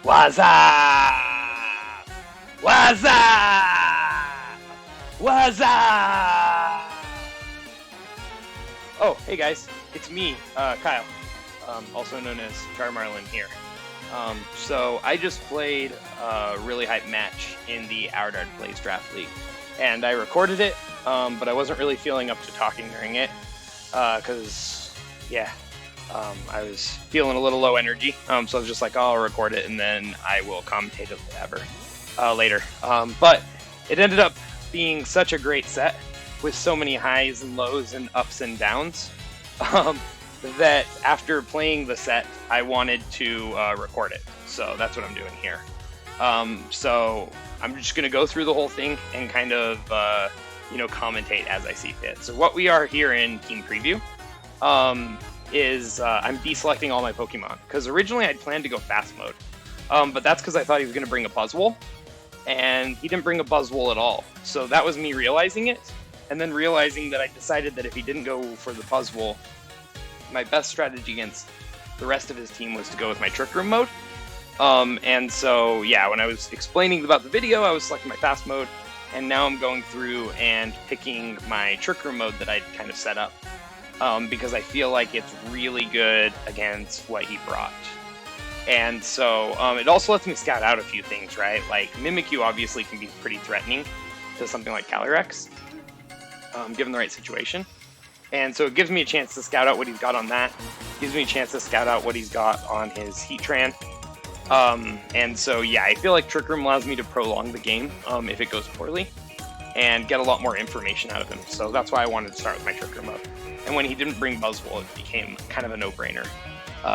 Waza! Waza! Waza! Oh, hey guys, it's me, Kyle, also known as Charmarlin here. So I just played a really hype match in the Our Dart Plays Draft League, and I recorded it, but I wasn't really feeling up to talking during it, because, I was feeling a little low energy, so I was just like, oh, I'll record it, and then I will commentate it later. But it ended up being such a great set, with so many highs and lows and ups and downs, that after playing the set, I wanted to record it. So that's what I'm doing here. So I'm just going to go through the whole thing and kind of, commentate as I see fit. So what we are here in Team Preview is I'm deselecting all my Pokemon, because originally I'd planned to go fast mode, but that's because I thought he was going to bring a Buzzwole, and he didn't bring a Buzzwole at all. So that was me realizing it, and then realizing that I decided that if he didn't go for the Buzzwole, my best strategy against the rest of his team was to go with my Trick Room mode. And so, yeah, when I was explaining about the video, I was selecting my fast mode, and now I'm going through and picking my Trick Room mode that I'd kind of set up, because I feel like it's really good against what he brought. And so it also lets me scout out a few things, right? Like Mimikyu obviously can be pretty threatening to something like Calyrex, given the right situation. And so it gives me a chance to scout out what he's got on that. Gives me a chance to scout out what he's got on his Heatran. And so, yeah, I feel like Trick Room allows me to prolong the game if it goes poorly, and get a lot more information out of him. So that's why I wanted to start with my Trick Room mode. And when he didn't bring Buzzwole, it became kind of a no-brainer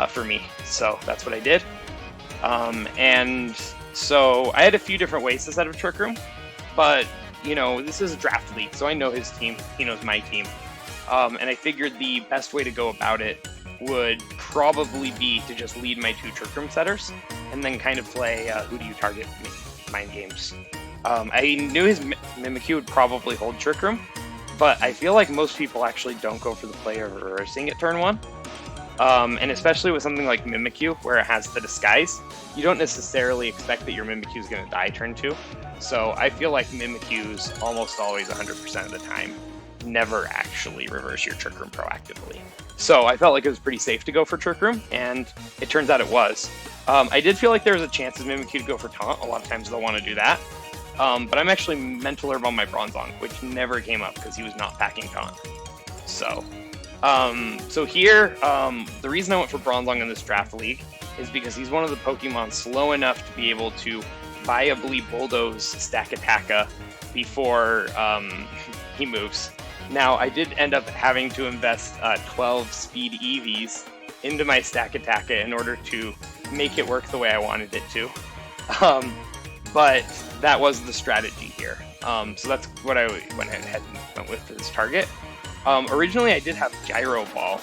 for me. So that's what I did. And so I had a few different ways to set up Trick Room, but, this is a draft league, so I know his team, he knows my team. And I figured the best way to go about it would probably be to just lead my two Trick Room setters, and then kind of play who do you target mind games. I knew his Mimikyu would probably hold Trick Room, but I feel like most people actually don't go for the play of reversing at turn 1. And especially with something like Mimikyu, where it has the Disguise, you don't necessarily expect that your Mimikyu is going to die turn 2. So I feel like Mimikyus almost always 100% of the time never actually reverse your Trick Room proactively. So I felt like it was pretty safe to go for Trick Room, and it turns out it was. I did feel like there was a chance of Mimikyu to go for Taunt. A lot of times they'll want to do that. But I'm actually Mental Herb on my Bronzong, which never came up because he was not packing Taunt. So here, the reason I went for Bronzong in this draft league is because he's one of the Pokemon slow enough to be able to viably bulldoze Stakataka before he moves. Now, I did end up having to invest 12 speed EVs into my Stakataka in order to make it work the way I wanted it to. But that was the strategy here. So that's what I went ahead and went with for this target. Originally, I did have Gyro Ball,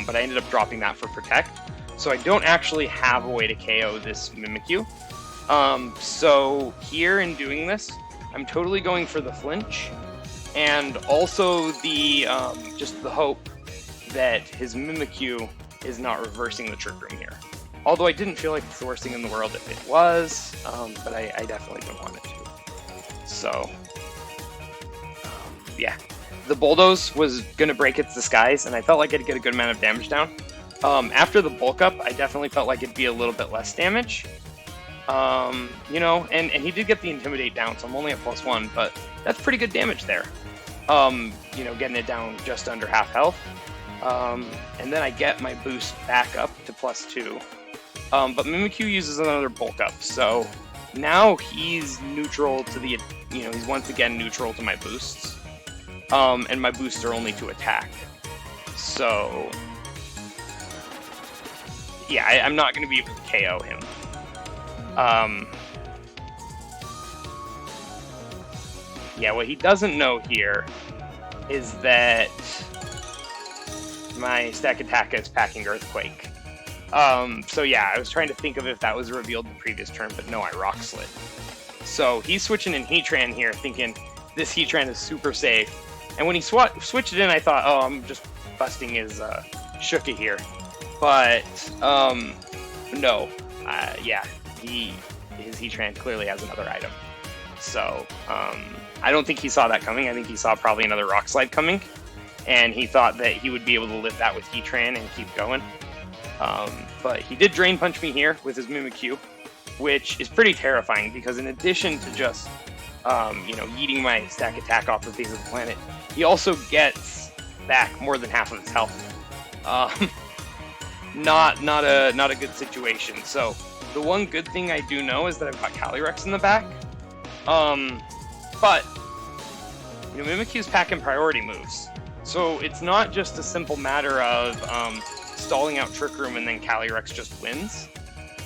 but I ended up dropping that for Protect. So I don't actually have a way to KO this Mimikyu. So here in doing this, I'm totally going for the flinch, and also the just the hope that his Mimikyu is not reversing the Trick Room here. Although I didn't feel like it's the worst thing in the world if it was, but I definitely don't want it to. So, yeah. The Bulldoze was going to break its Disguise, and I felt like it'd get a good amount of damage down. After the Bulk Up, I definitely felt like it'd be a little bit less damage. And he did get the Intimidate down, so I'm only at +1, but that's pretty good damage there. Getting it down just under half health. And then I get my boost back up to +2. But Mimikyu uses another Bulk Up, so now he's neutral to the, he's once again neutral to my boosts. And my boosts are only to attack. So, yeah, I'm not going to be able to KO him. Yeah, what he doesn't know here is that my Stakataka is packing Earthquake. So yeah, I was trying to think of if that was revealed the previous turn, but no, I Rock Slid. So he's switching in Heatran here, thinking this Heatran is super safe. And when he switched it in, I thought, oh, I'm just busting his Shuka here. But, no. Yeah, his Heatran clearly has another item. So I don't think he saw that coming. I think he saw probably another Rock Slide coming, and he thought that he would be able to live that with Heatran and keep going. But he did Drain Punch me here with his Mimikyu, which is pretty terrifying because in addition to just yeeting my stack attack off the face of the planet, he also gets back more than half of his health. Not a good situation. So the one good thing I do know is that I've got Calyrex in the back. But Mimikyu's packing priority moves, so it's not just a simple matter of stalling out Trick Room and then Calyrex just wins,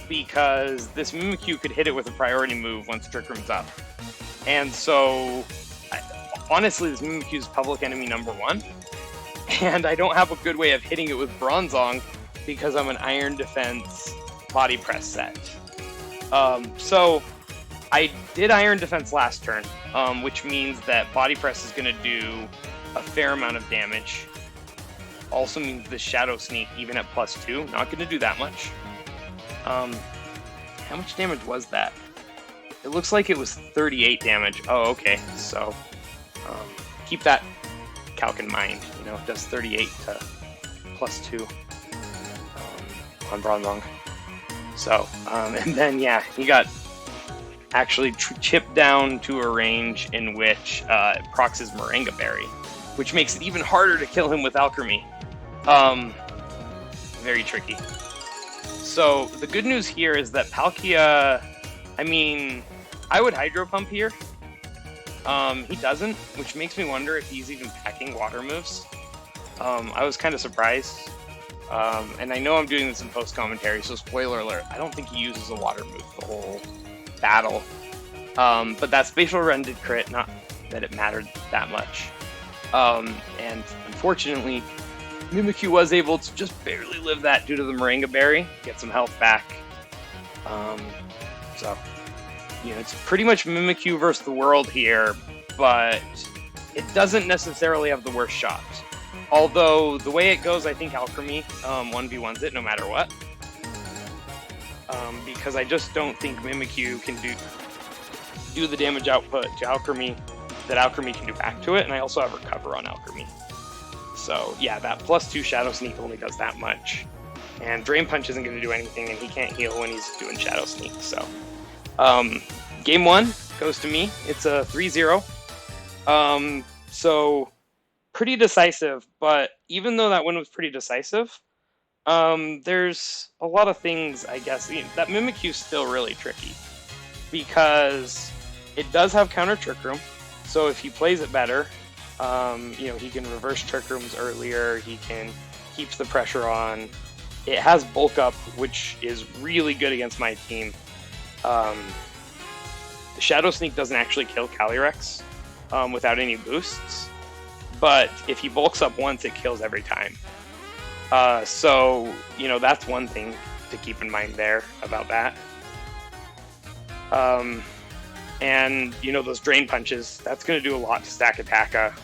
because this Mimikyu could hit it with a priority move once Trick Room's up. And so, honestly, this Mimikyu's public enemy #1, and I don't have a good way of hitting it with Bronzong because I'm an Iron Defense Body Press set. So I did Iron Defense last turn, which means that Body Press is going to do a fair amount of damage. Also means the Shadow Sneak, even at +2, not going to do that much. How much damage was that? It looks like it was 38 damage. Oh, okay. So keep that calc in mind. It does 38 to +2 on Bronzong. So, and then, yeah, he got actually chipped down to a range in which it procs his Moringa Berry, which makes it even harder to kill him with Alchemy. Very tricky. So the good news here is that Palkia, I would Hydro Pump here. He doesn't, which makes me wonder if he's even packing water moves. I was kind of surprised. And I know I'm doing this in post-commentary, so spoiler alert, I don't think he uses a water move the whole battle. But that Spatial Run did crit, not that it mattered that much. And unfortunately, Mimikyu was able to just barely live that due to the Moringa Berry, get some health back. So, it's pretty much Mimikyu versus the world here, but it doesn't necessarily have the worst shot. Although, the way it goes, I think Alchemy 1v1s it no matter what. Because I just don't think Mimikyu can do the damage output to Alchemy that Alchemy can do back to it, and I also have Recover on Alchemy. So, yeah, that +2 Shadow Sneak only does that much. And Drain Punch isn't going to do anything, and he can't heal when he's doing Shadow Sneak, so... Game 1 goes to me. It's a 3-0. So, pretty decisive, but even though that win was pretty decisive, there's a lot of things, I guess. That Mimikyu's still really tricky, because it does have counter Trick Room, so if he plays it better, he can reverse Trick Rooms earlier, he can keep the pressure on. It has Bulk Up, which is really good against my team. Shadow Sneak doesn't actually kill Calyrex without any boosts, but if he bulks up once, it kills every time. So, that's one thing to keep in mind there about that. And, those Drain Punches, that's going to do a lot to stack Attacka,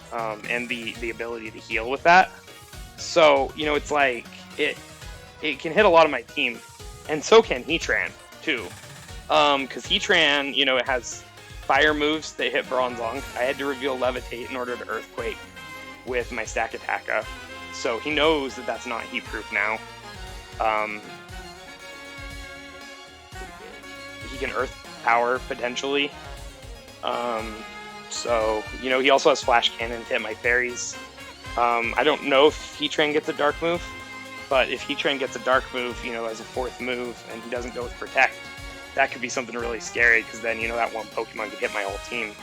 and the ability to heal with that. So, it's like, it can hit a lot of my team, and so can Heatran, too. Because Heatran, it has fire moves that hit Bronzong. I had to reveal Levitate in order to Earthquake with my stack Attacka. So he knows that that's not heat-proof now. He can Earth Power, potentially. So, he also has Flash Cannon to hit my fairies. I don't know if Heatran gets a Dark move, but if Heatran gets a Dark move, as a 4th move, and he doesn't go with Protect, that could be something really scary, because then, that one Pokemon could hit my whole team.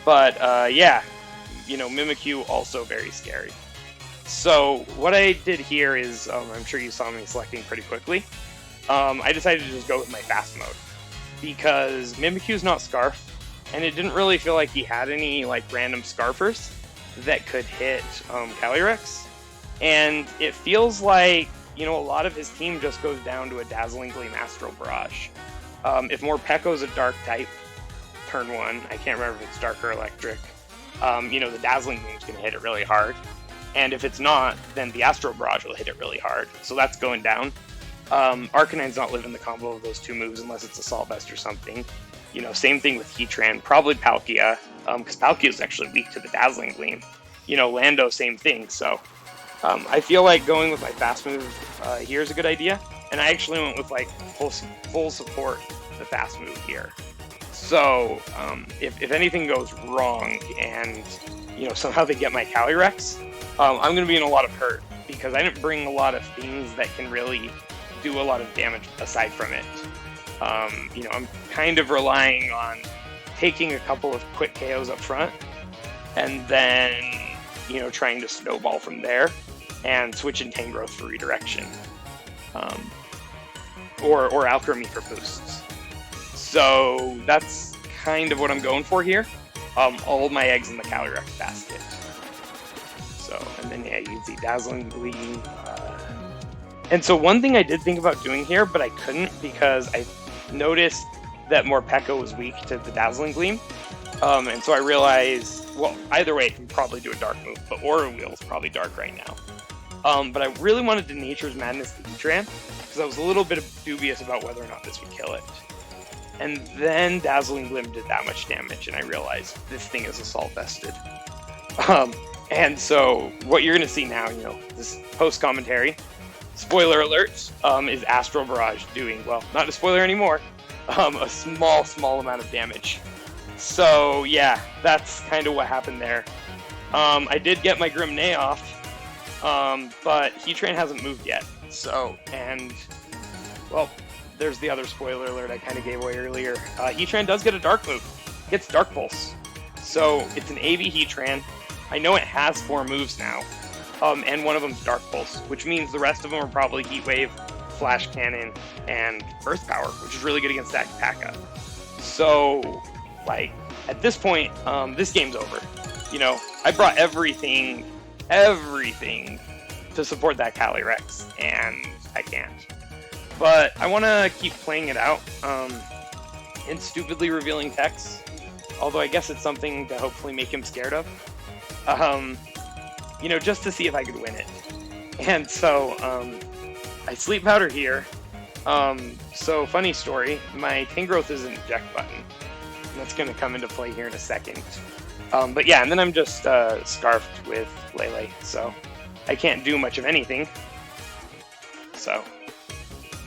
But, yeah, Mimikyu also very scary. So, what I did here is, I'm sure you saw me selecting pretty quickly. I decided to just go with my fast mode, because Mimikyu's not Scarf, and it didn't really feel like he had any, random Scarfers that could hit Calyrex. And it feels like, a lot of his team just goes down to a Dazzling Gleam Astral Barrage. If Morpeko's a Dark type, turn 1, I can't remember if it's Dark or Electric, the Dazzling Gleam's going to hit it really hard. And if it's not, then the Astral Barrage will hit it really hard. So that's going down. Arcanine's not living the combo of those two moves unless it's Assault Vest or something. Same thing with Heatran, probably Palkia, because Palkia is actually weak to the Dazzling Gleam. Lando, same thing. So I feel like going with my fast move here is a good idea, and I actually went with like full support the fast move here. So if anything goes wrong and somehow they get my Calyrex, I'm going to be in a lot of hurt because I didn't bring a lot of things that can really do a lot of damage aside from it. I'm kind of relying on taking a couple of quick KOs up front and then trying to snowball from there and switch in Tangrowth for redirection, or Alchemy for boosts. So that's kind of what I'm going for here. All of my eggs in the Calyrex basket. So, and then you can see Dazzling Gleam. And so one thing I did think about doing here, but I couldn't because I noticed that Morpeko was weak to the Dazzling Gleam. And so I realized, well, either way, I can probably do a dark move, but Aura Wheel is probably dark right now. But I really wanted to Nature's Madness the Heatran because I was a little bit dubious about whether or not this would kill it. And then Dazzling Gleam did that much damage, and I realized this thing is Assault Vested. And so what you're going to see now, this post-commentary, spoiler alert, is Astral Barrage doing, well, not a spoiler anymore, a small amount of damage. So yeah, that's kind of what happened there. I did get my Grimnay off, but Heatran hasn't moved yet. So, and, well, there's the other spoiler alert I kind of gave away earlier. Heatran does get a dark move. It gets Dark Pulse. So it's an AV Heatran. I know it has 4 moves now, and one of them's Dark Pulse, which means the rest of them are probably Heat Wave, Flash Cannon, and Earth Power, which is really good against Akapaka. So, like, at this point, this game's over. I brought everything to support that Calyrex, and I can't. But I want to keep playing it out and stupidly revealing Tex, although I guess it's something to hopefully make him scared of. Just to see if I could win it. And so I Sleep Powder here. So funny story, my Tangrowth is an eject button. And that's going to come into play here in a second. But yeah, and then I'm just scarfed with Lele, so I can't do much of anything. So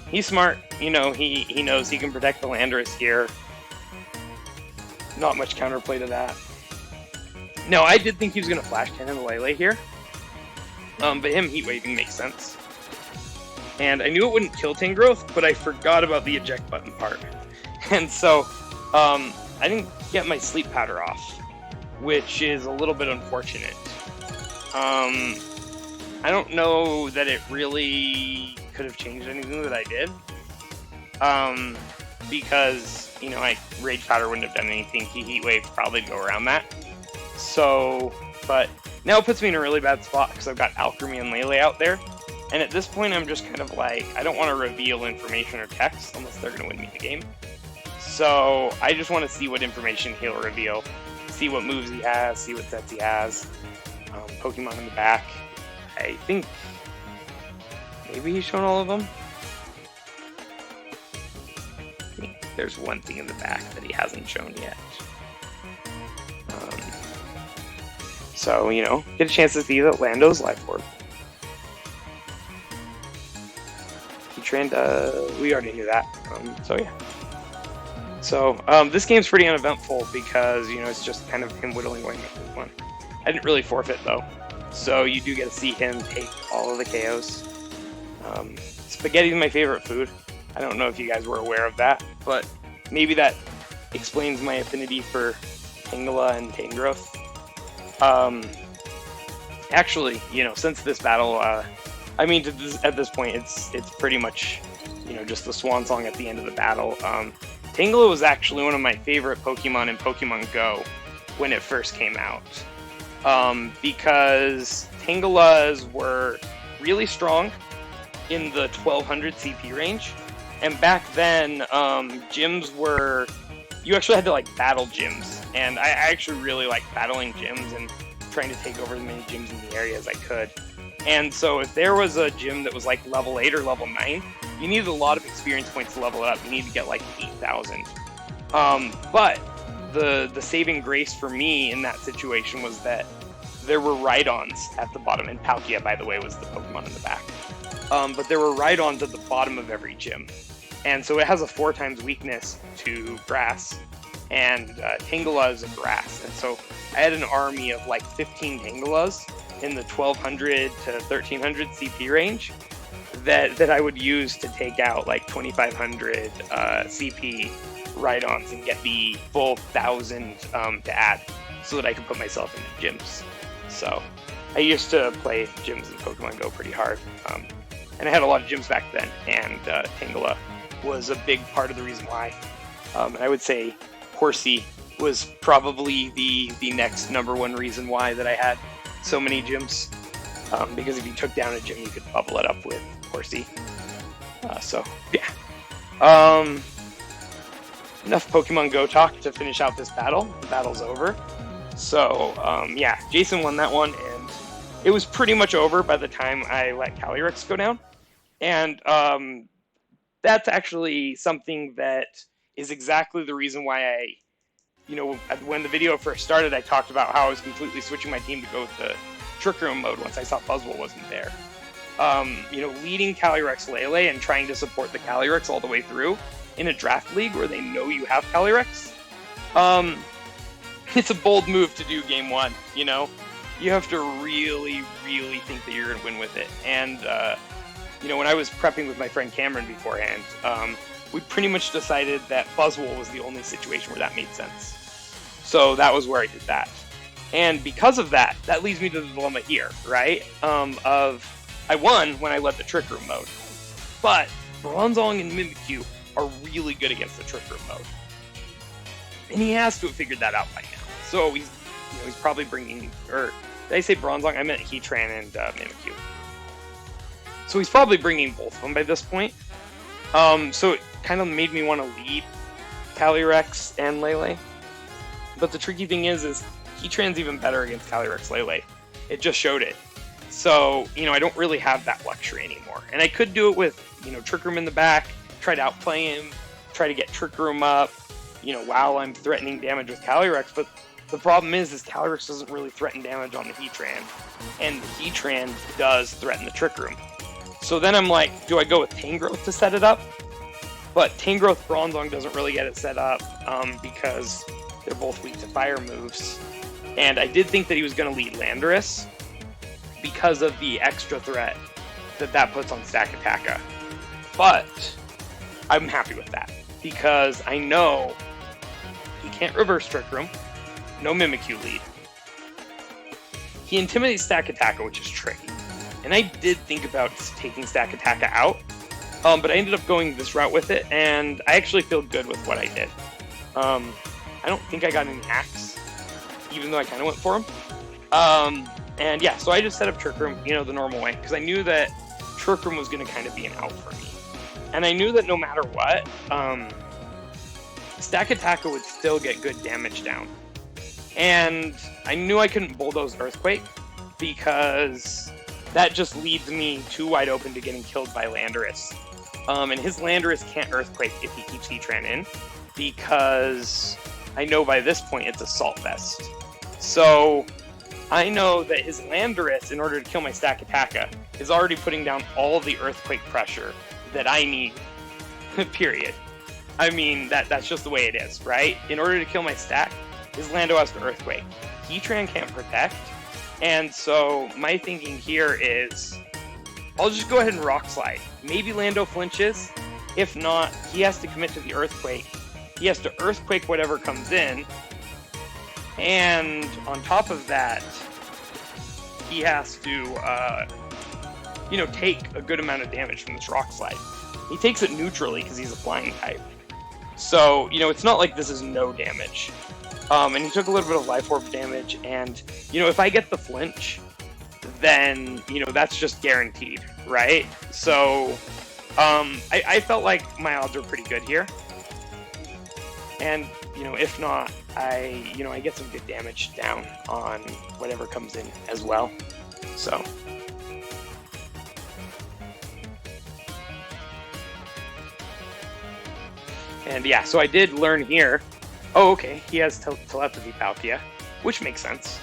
he's smart, he knows he can protect the Landorus here. Not much counterplay to that. No, I did think he was going to Flash Cannon Lele here. But him Heat Waving makes sense. And I knew it wouldn't kill Tangrowth, but I forgot about the eject button part. And so, I didn't get my Sleep Powder off, which is a little bit unfortunate. I don't know that it really could have changed anything that I did. Because, Rage Powder wouldn't have done anything. Heat Wave probably go around that. So, but now it puts me in a really bad spot because I've got Alchemy and Lele out there. And at this point, I'm just kind of like, I don't want to reveal information or text unless they're going to win me the game. So I just want to see what information he'll reveal, see what moves he has, see what sets he has. Pokemon in the back. I think maybe he's shown all of them. I think there's one thing in the back that he hasn't shown yet. So, get a chance to see that Lando's Life Orb. Heatran, we already knew that. So yeah. So, this game's pretty uneventful because, it's just kind of him whittling away my Pokemon. I didn't really forfeit, though. So, you do get to see him take all of the KOs. Spaghetti is my favorite food. I don't know if you guys were aware of that, but maybe that explains my affinity for Tangela and Tangrowth. Actually, since this battle, at this point, it's pretty much, just the swan song at the end of the battle. Tangela was actually one of my favorite Pokemon in Pokemon Go when it first came out. Because Tangelas were really strong in the 1200 CP range. And back then, gyms were... You actually had to, battle gyms. And I actually really liked battling gyms and trying to take over as many gyms in the area as I could. And so if there was a gym that was level 8 or level 9, you needed a lot of experience points to level it up. You need to get like 8,000. But the saving grace for me in that situation was that there were Rhydons at the bottom, and Palkia, by the way, was the Pokemon in the back. But there were Rhydons at the bottom of every gym. And so it has a 4 times weakness to grass, and Tangela is a grass. And so I had an army of like 15 Tangelas in the 1200 to 1300 CP range that I would use to take out like 2500 CP Rhydons and get the full 1000 to add so that I could put myself into gyms. So I used to play gyms in Pokemon Go pretty hard. And I had a lot of gyms back then, and Tangela was a big part of the reason why. And I would say Horsey was probably the next #1 reason why that I had so many gyms. Because if you took down a gym, you could bubble it up with Horsey. So, yeah. Enough Pokemon Go talk to finish out this battle. The battle's over. So, yeah, Jason won that one, and it was pretty much over by the time I let Calyrex go down. And that's actually something that is exactly the reason why when the video first started, I talked about how I was completely switching my team to go with the Trick Room mode once I saw Buzzwole wasn't there. Leading Calyrex Lele and trying to support the Calyrex all the way through in a draft league where they know you have Calyrex, it's a bold move to do game 1, You have to really, really think that you're going to win with it. And, when I was prepping with my friend Cameron beforehand, we pretty much decided that Buzzwole was the only situation where that made sense. So that was where I did that. And because of that, that leads me to the dilemma here, right? I won when I led the Trick Room mode. But Bronzong and Mimikyu are really good against the Trick Room mode. And he has to have figured that out by now. So he's probably bringing, or did I say Bronzong? I meant Heatran and Mimikyu. So he's probably bringing both of them by this point. So it kind of made me want to lead Calyrex and Lele. But the tricky thing is Heatran's even better against Calyrex Lele. It just showed it. So, I don't really have that luxury anymore. And I could do it with, Trick Room in the back, try to outplay him, try to get Trick Room up, while I'm threatening damage with Calyrex. But the problem is Calyrex doesn't really threaten damage on the Heatran. And the Heatran does threaten the Trick Room. So then I'm like, do I go with Tangrowth to set it up? But Tangrowth Bronzong doesn't really get it set up because they're both weak to fire moves. And I did think that he was going to lead Landorus because of the extra threat that puts on Stakataka. But I'm happy with that because I know he can't reverse Trick Room, no Mimikyu lead. He intimidates Stakataka, which is tricky. And I did think about taking Stakataka out, but I ended up going this route with it, and I actually feel good with what I did. I don't think I got any hacks, even though I kind of went for them. And yeah, so I just set up Trick Room, the normal way, because I knew that Trick Room was going to kind of be an out for me. And I knew that no matter what, Stakataka would still get good damage down. And I knew I couldn't Bulldoze Earthquake, because that just leads me too wide open to getting killed by Landorus. And his Landorus can't Earthquake if he keeps Heatran in, because I know by this point it's Assault Vest. So I know that his Landorus, in order to kill my Stakataka, is already putting down all the Earthquake pressure that I need, period. I mean, that's just the way it is, right? In order to kill my Stak, his Lando has to Earthquake. Heatran can't Protect, and so my thinking here is, I'll just go ahead and Rock Slide. Maybe Lando flinches. If not, he has to commit to the Earthquake. He has to Earthquake whatever comes in, and on top of that, he has to, take a good amount of damage from this Rock Slide. He takes it neutrally because he's a flying type. So, it's not like this is no damage. And he took a little bit of Life Orb damage, and, if I get the flinch, then, that's just guaranteed, right? So, I felt like my odds were pretty good here. And, if not, I get some good damage down on whatever comes in as well. So. And yeah, so I did learn here. Oh, okay, he has telepathy Palkia, which makes sense.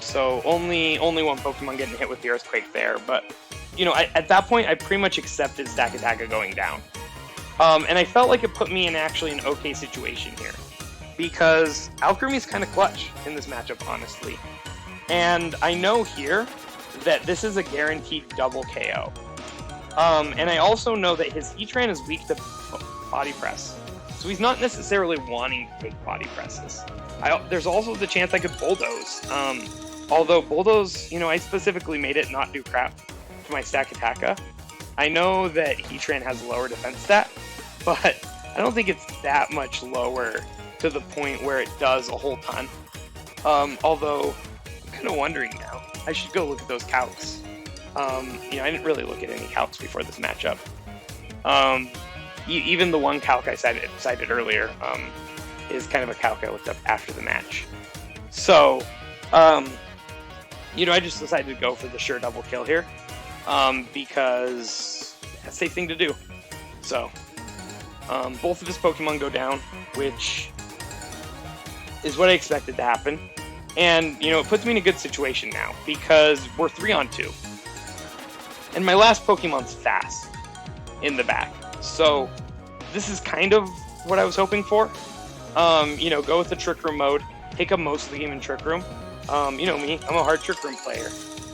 So only one Pokemon getting hit with the Earthquake there, but you know, at that point, I pretty much accepted Stakataka going down. And I felt like it put me in actually an okay situation here, because Alcremie's kind of clutch in this matchup, honestly. And I know here that this is a guaranteed double KO. And I also know that his Heatran is weak to Body Press, so he's not necessarily wanting to take Body Presses. There's also the chance I could Bulldoze. Although Bulldoze, you know, I specifically made it not do crap to my Stakataka. I know that Heatran has lower defense stat, but I don't think it's that much lower to the point where it does a whole ton. Although, I'm kind of wondering now. I should go look at those calcs. You know, I didn't really look at any calcs before this matchup. Even the one calc I cited earlier is kind of a calc I looked up after the match. So, you know, I just decided to go for the sure double kill here because that's a safe thing to do. So, both of his Pokemon go down, which is what I expected to happen. And, you know, it puts me in a good situation now because we're 3-on-2. And my last Pokemon's fast in the back. So this is kind of what I was hoping for. You know, go with the Trick Room mode, take up most of the game in Trick Room. You know me, I'm a hard Trick Room player.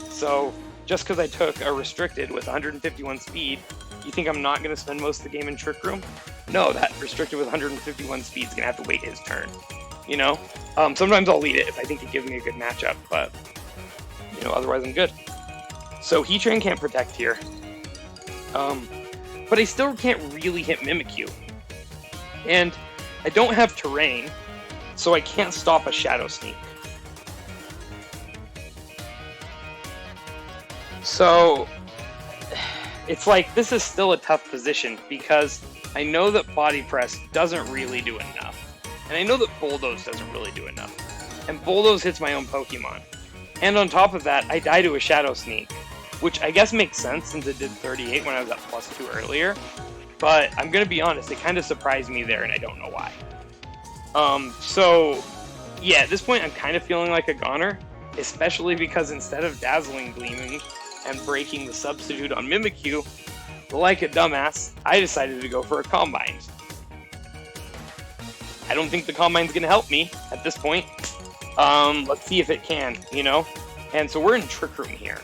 So just because I took a restricted with 151 speed, you think I'm not going to spend most of the game in Trick Room? No, that restricted with 151 speed is going to have to wait his turn. You know? Sometimes I'll lead it if I think it gives me a good matchup, but, you know, otherwise I'm good. So Heatran can't protect here. But I still can't really hit Mimikyu. And I don't have terrain, so I can't stop a Shadow Sneak. So it's like, this is still a tough position because I know that Body Press doesn't really do enough. And I know that Bulldoze doesn't really do enough. And Bulldoze hits my own Pokemon. And on top of that, I die to a Shadow Sneak, which I guess makes sense since it did 38 when I was at +2 earlier. But I'm going to be honest, it kind of surprised me there, and I don't know why. So, yeah, at this point, I'm kind of feeling like a goner, especially because instead of Dazzling Gleaming and breaking the substitute on Mimikyu, like a dumbass, I decided to go for a Combine. I don't think the Combine's going to help me at this point. Let's see if it can, you know? And so we're in Trick Room here.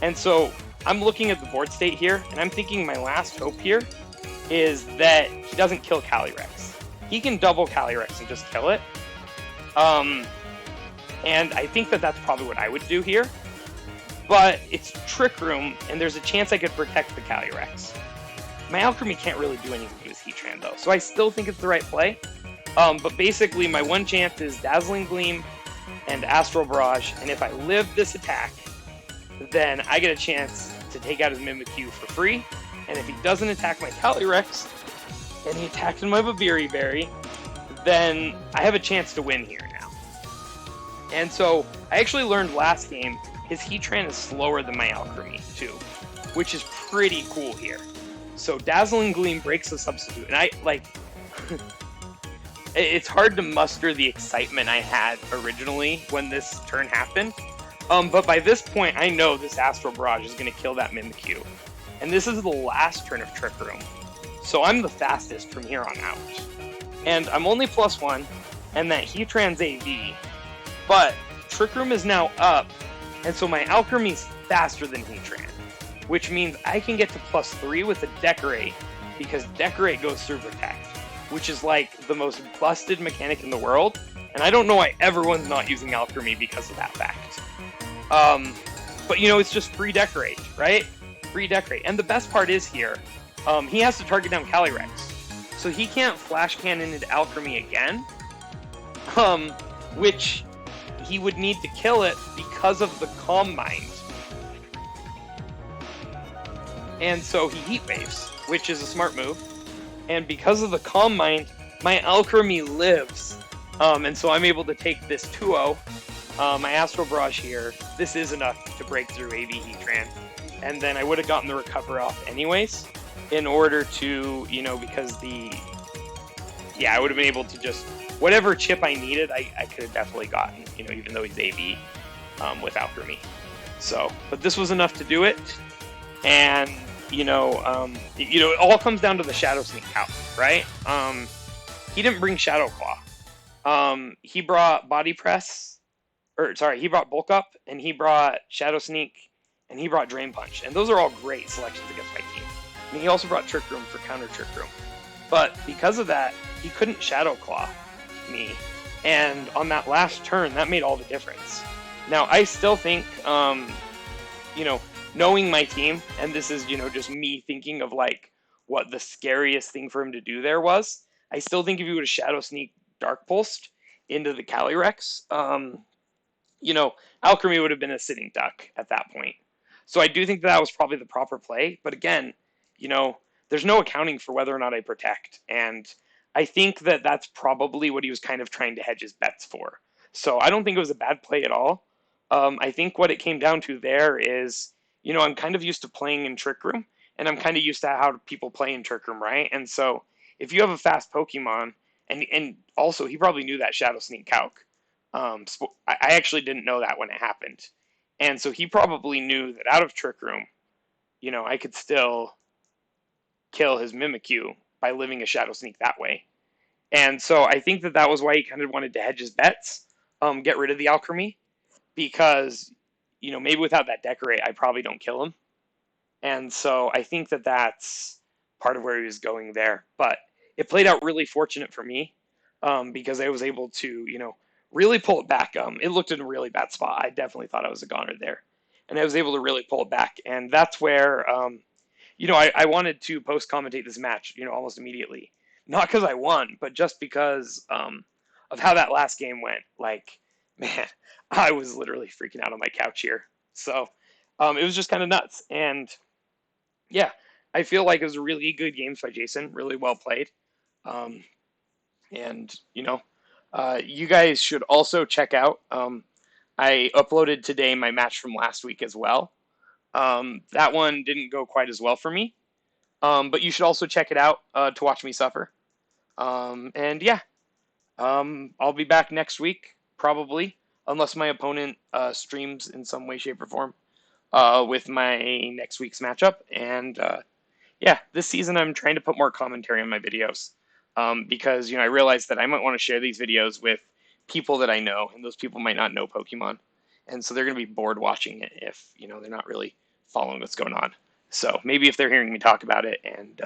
And so I'm looking at the board state here, and I'm thinking my last hope here is that he doesn't kill Calyrex. He can double Calyrex and just kill it. And I think that that's probably what I would do here. But it's Trick Room, and there's a chance I could protect the Calyrex. My Alcremie can't really do anything to his Heatran, though, so I still think it's the right play. But basically, my one chance is Dazzling Gleam and Astral Barrage, and if I live this attack, then I get a chance to take out his Mimikyu for free, and if he doesn't attack my Calyrex, and he attacks my Babiri Berry, then I have a chance to win here now. And so, I actually learned last game, his Heatran is slower than my Alcremie, too, which is pretty cool here. So, Dazzling Gleam breaks the substitute, and I, like... It's hard to muster the excitement I had originally when this turn happened. But by this point, I know this Astral Barrage is going to kill that Mimikyu. And this is the last turn of Trick Room. So I'm the fastest from here on out. And I'm only +1, and that Heatran's AV. But Trick Room is now up, and so my Alcremie's faster than Heatran. Which means I can get to +3 with a Decorate, because Decorate goes through Protect, which is like the most busted mechanic in the world, and I don't know why everyone's not using Alcremie because of that fact. But you know, it's just free Decorate, right? Free Decorate. And the best part is here, he has to target down Calyrex, so he can't Flash Cannon into Alcremie again, which he would need to kill it because of the Calm Mind. And so he Heat Waves, which is a smart move. And because of the Calm Mind, my Alcremie lives. And so I'm able to take this 2-0. My Astral Barrage here. This is enough to break through AV Heatran. And then I would have gotten the Recover off anyways, in order to, you know, because the yeah, I would have been able to just whatever chip I needed, I could have definitely gotten. Even though he's AV with Alchemy. So, but this was enough to do it, and it all comes down to the Shadow Sneak out, right? He didn't bring Shadow Claw. He brought Body Press, or sorry, he brought Bulk Up, and he brought Shadow Sneak, and he brought Drain Punch, and those are all great selections against my team. And he also brought Trick Room for counter Trick Room, but because of that, he couldn't Shadow Claw me, and on that last turn, that made all the difference. Now, I still think, knowing my team, and this is, just me thinking of like what the scariest thing for him to do there was. I still think if he would have Shadow Sneak Dark Pulsed into the Calyrex, Alchemy would have been a sitting duck at that point. So I do think that was probably the proper play. But again, there's no accounting for whether or not I protect. And I think that that's probably what he was kind of trying to hedge his bets for. So I don't think it was a bad play at all. I think what it came down to there is, I'm kind of used to playing in Trick Room, and I'm kind of used to how people play in Trick Room, right? And so if you have a fast Pokemon, and also he probably knew that Shadow Sneak Calc. I actually didn't know that when it happened. And so he probably knew that out of Trick Room, I could still kill his Mimikyu by living a Shadow Sneak that way. And so I think that was why he kind of wanted to hedge his bets, get rid of the Alchemy, because, maybe without that Decorate, I probably don't kill him. And so I think that that's part of where he was going there. But it played out really fortunate for me, because I was able to, really pull it back. It looked in a really bad spot. I definitely thought I was a goner there. And I was able to really pull it back. And that's where, I wanted to post-commentate this match, almost immediately. Not because I won, but just because of how that last game went. Like, man, I was literally freaking out on my couch here. So it was just kind of nuts. And yeah, I feel like it was a really good game by Jason. Really well played. And, you guys should also check out. I uploaded today my match from last week as well. That one didn't go quite as well for me. But you should also check it out to watch me suffer. And yeah, I'll be back next week, probably, unless my opponent streams in some way, shape, or form with my next week's matchup. And yeah, this season I'm trying to put more commentary on my videos because, I realized that I might want to share these videos with people that I know, and those people might not know Pokemon. And so they're going to be bored watching it if, they're not really following what's going on. So maybe if they're hearing me talk about it and,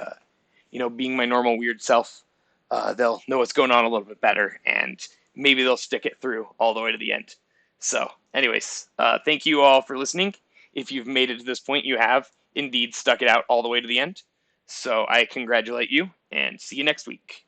being my normal weird self, they'll know what's going on a little bit better, and maybe they'll stick it through all the way to the end. So anyways, thank you all for listening. If you've made it to this point, you have indeed stuck it out all the way to the end. So I congratulate you, and see you next week.